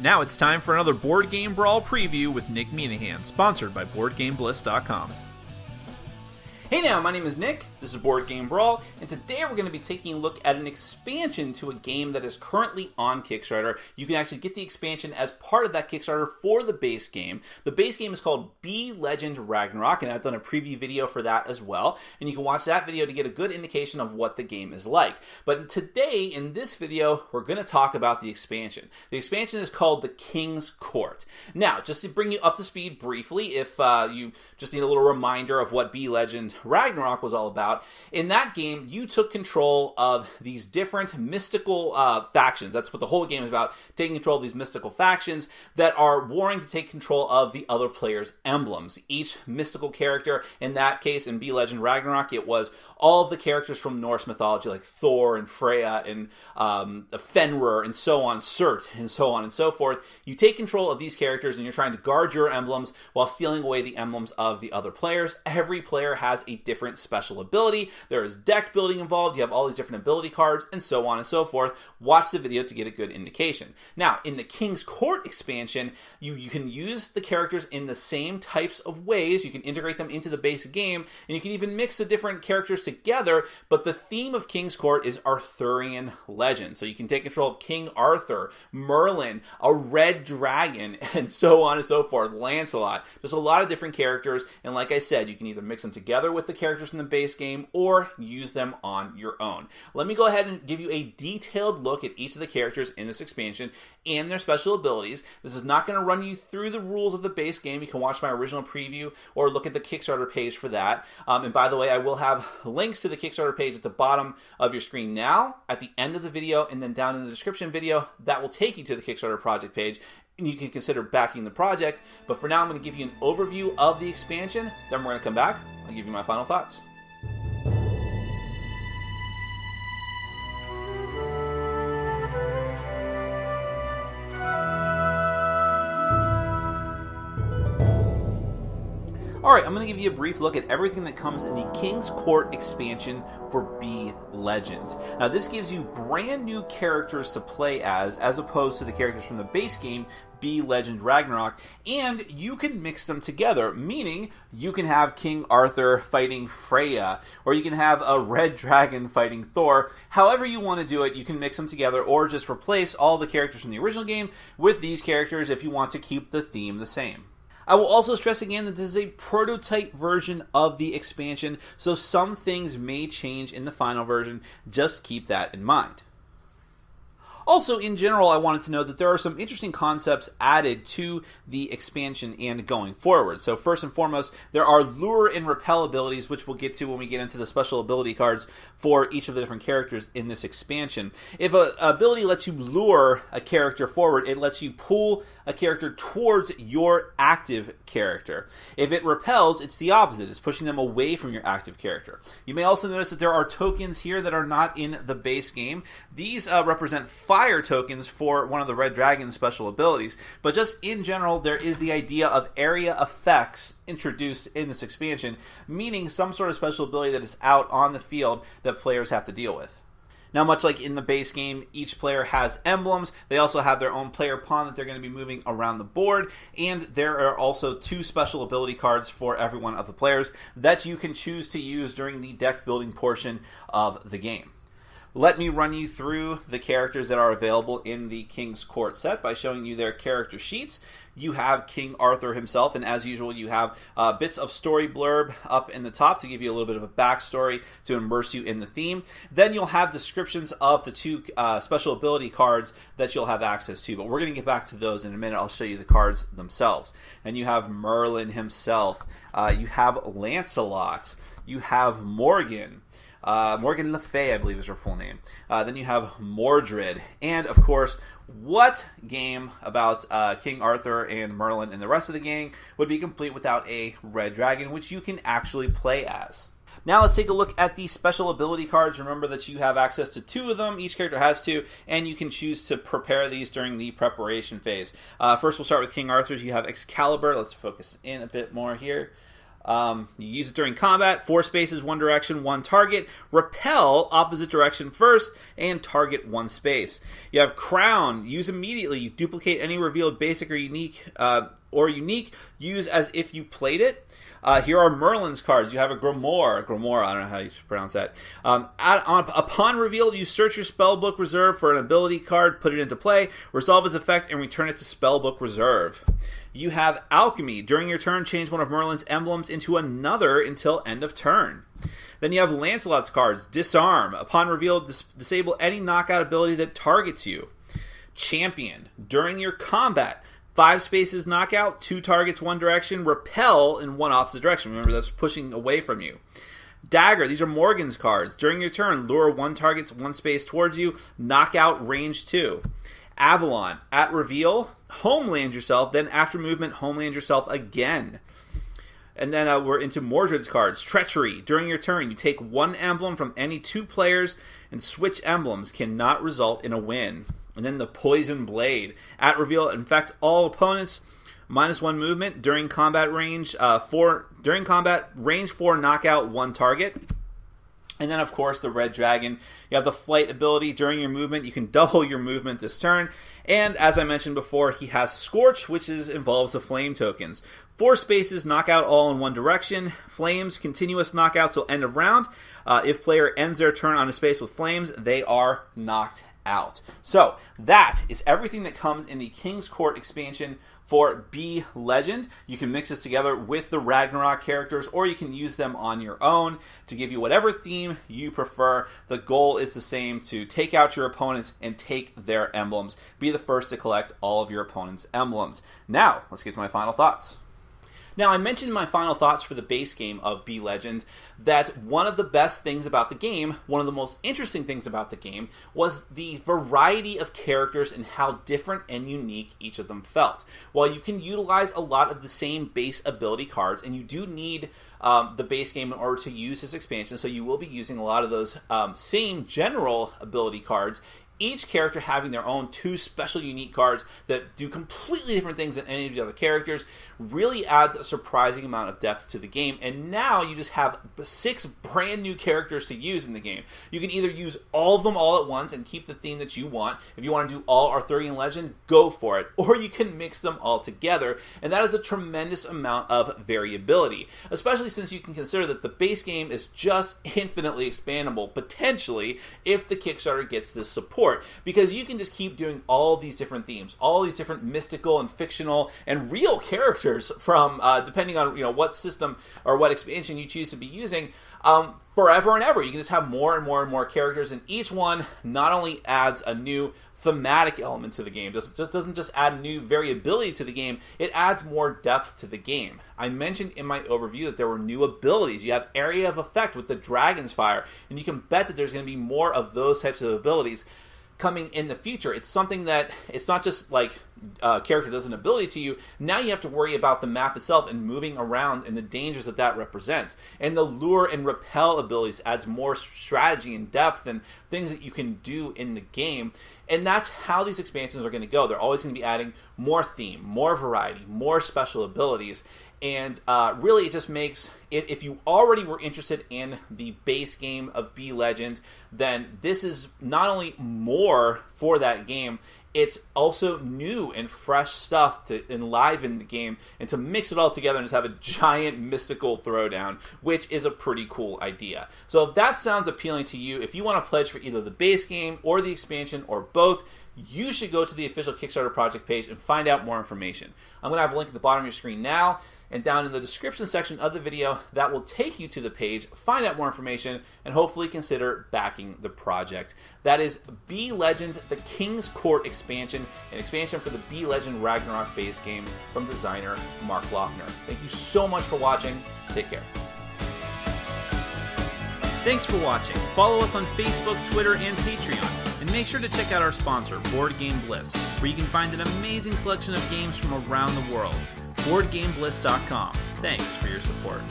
Now it's time for another Board Game Brawl preview with Nick Minahan, sponsored by BoardGameBliss.com. Hey now, my name is Nick, this is Board Game Brawl, and today we're going to be taking a look at an expansion to a game that is currently on Kickstarter. You can actually get the expansion as part of that Kickstarter for the base game. The base game is called Be Legend Ragnarok, and I've done a preview video for that as well, and you can watch that video to get a good indication of what the game is like. But today, in this video, we're going to talk about the expansion. The expansion is called The King's Court. Now, just to bring you up to speed briefly, if you just need a little reminder of what Be Legend Ragnarok was all about. In that game, you took control of these different mystical factions. That's what the whole game is about, taking control of these mystical factions that are warring to take control of the other players' emblems. Each mystical character, in that case, in Be Legend Ragnarok, it was all of the characters from Norse mythology, like Thor and Freya and Fenrir and so on, Surt and so on and so forth. You take control of these characters and you're trying to guard your emblems while stealing away the emblems of the other players. Every player has a different special ability. There is deck building involved. You have all these different ability cards and so on and so forth. Watch the video to get a good indication. Now, in the King's Court expansion, you can use the characters in the same types of ways. You can integrate them into the base game, and you can even mix the different characters together, but the theme of King's Court is Arthurian legend. So you can take control of King Arthur, Merlin, a red dragon, and so on and so forth, Lancelot. There's a lot of different characters, and like I said, you can either mix them together with the characters from the base game or use them on your own. Let me go ahead and give you a detailed look at each of the characters in this expansion and their special abilities. This is not going to run you through the rules of the base game. You can watch my original preview or look at the Kickstarter page for that. And by the way, I will have links to the Kickstarter page at the bottom of your screen now, at the end of the video, and then down in the description video. That will take you to the Kickstarter project page, and you can consider backing the project. But for now, I'm going to give you an overview of the expansion. Then we're going to come back. I'll give you my final thoughts. Alright, I'm going to give you a brief look at everything that comes in the King's Court expansion for Be Legend. Now, this gives you brand new characters to play as opposed to the characters from the base game, Be Legend Ragnarok, and you can mix them together, meaning you can have King Arthur fighting Freya, or you can have a red dragon fighting Thor. However you want to do it, you can mix them together, or just replace all the characters from the original game with these characters if you want to keep the theme the same. I will also stress again that this is a prototype version of the expansion, so some things may change in the final version. Just keep that in mind. Also, in general, I wanted to note that there are some interesting concepts added to the expansion and going forward. So first and foremost, there are lure and repel abilities, which we'll get to when we get into the special ability cards for each of the different characters in this expansion. If an ability lets you lure a character forward, it lets you pull a character towards your active character. If it repels, it's the opposite. It's pushing them away from your active character. You may also notice that there are tokens here that are not in the base game. These represent fire tokens for one of the Red Dragon's special abilities, but just in general, there is the idea of area effects introduced in this expansion, meaning some sort of special ability that is out on the field that players have to deal with. Now, much like in the base game, each player has emblems. They also have their own player pawn that they're going to be moving around the board, and there are also 2 special ability cards for every one of the players that you can choose to use during the deck building portion of the game. Let me run you through the characters that are available in the King's Court set by showing you their character sheets. You have King Arthur himself, and as usual, you have bits of story blurb up in the top to give you a little bit of a backstory to immerse you in the theme. Then you'll have descriptions of the 2 special ability cards that you'll have access to, but we're going to get back to those in a minute. I'll show you the cards themselves. And you have Merlin himself. You have Lancelot. You have Morgan. Morgan Le Fay, I believe is her full name. Then you have Mordred. And, of course, what game about King Arthur and Merlin and the rest of the gang would be complete without a red dragon, which you can actually play as? Now let's take a look at the special ability cards. Remember that you have access to 2 of them. Each character has 2, and you can choose to prepare these during the preparation phase. First, we'll start with King Arthur's. You have Excalibur. Let's focus in a bit more here. You use it during combat, 4 spaces, 1 direction, 1 target. Repel, opposite direction first, and target 1 space. You have Crown, use immediately. You duplicate any revealed basic or unique, use as if you played it. Here are Merlin's cards. You have a Grimoire, I don't know how you pronounce that. Upon reveal, you search your spellbook reserve for an ability card, put it into play, resolve its effect, and return it to spellbook reserve. You have Alchemy. During your turn, change one of Merlin's emblems into another until end of turn. Then you have Lancelot's cards. Disarm. Upon reveal, disable any knockout ability that targets you. Champion. During your combat, 5 spaces knockout, 2 targets, 1 direction, repel in 1 opposite direction. Remember, that's pushing away from you. Dagger, these are Morgan's cards. During your turn, lure 1 target, 1 space towards you, knockout, range 2. Avalon, at reveal, homeland yourself, then after movement, homeland yourself again. And then we're into Mordred's cards. Treachery, during your turn, you take 1 emblem from any 2 players, and switch emblems cannot result in a win. And then the Poison Blade. At reveal, infect all opponents, -1 movement. During combat, range 4, knockout, 1 target. And then, of course, the Red Dragon. You have the Flight ability. During your movement, you can double your movement this turn. And as I mentioned before, he has Scorch, which involves the Flame tokens. 4 spaces, knockout all in 1 direction. Flames, continuous knockouts till end of round. If player ends their turn on a space with flames, they are knocked out. So that is everything that comes in the King's Court expansion for Be Legend. You can mix this together with the Ragnarok characters, or you can use them on your own to give you whatever theme you prefer. The goal is the same: to take out your opponents and take their emblems. Be the first to collect all of your opponent's emblems. Now, let's get to my final thoughts. Now, I mentioned in my final thoughts for the base game of Be Legend that one of the best things about the game, one of the most interesting things about the game, was the variety of characters and how different and unique each of them felt. While you can utilize a lot of the same base ability cards, and you do need the base game in order to use this expansion, so you will be using a lot of those same general ability cards, each character having their own 2 special unique cards that do completely different things than any of the other characters really adds a surprising amount of depth to the game. And now you just have 6 brand new characters to use in the game. You can either use all of them all at once and keep the theme that you want. If you want to do all Arthurian Legend, go for it. Or you can mix them all together, and that is a tremendous amount of variability, especially since you can consider that the base game is just infinitely expandable, potentially, if the Kickstarter gets this support. Because you can just keep doing all these different themes, all these different mystical and fictional and real characters from, depending on what system or what expansion you choose to be using, forever and ever. You can just have more and more and more characters, and each one not only adds a new thematic element to the game, doesn't just add new variability to the game, it adds more depth to the game. I mentioned in my overview that there were new abilities. You have Area of Effect with the Dragon's Fire, and you can bet that there's going to be more of those types of abilities coming in the future. It's something that, it's not just like a character does an ability to you. Now you have to worry about the map itself and moving around and the dangers that represents. And the Lure and Repel abilities adds more strategy and depth and things that you can do in the game. And that's how these expansions are going to go. They're always going to be adding more theme, more variety, more special abilities. And really, it just makes, if you already were interested in the base game of Be Legend, then this is not only more for that game, it's also new and fresh stuff to enliven the game and to mix it all together and just have a giant mystical throwdown, which is a pretty cool idea. So if that sounds appealing to you, if you want to pledge for either the base game or the expansion or both, you should go to the official Kickstarter project page and find out more information. I'm going to have a link at the bottom of your screen now, and down in the description section of the video that will take you to the page. Find out more information and hopefully consider backing the project. That is Be Legend, the King's Court expansion, an expansion for the Be Legend Ragnarok base game from designer Mark Lochner. Thank you so much for watching. Take care. Thanks for watching. Follow us on Facebook, Twitter, and Patreon. And make sure to check out our sponsor, Board Game Bliss, where you can find an amazing selection of games from around the world. BoardGameBliss.com. Thanks for your support.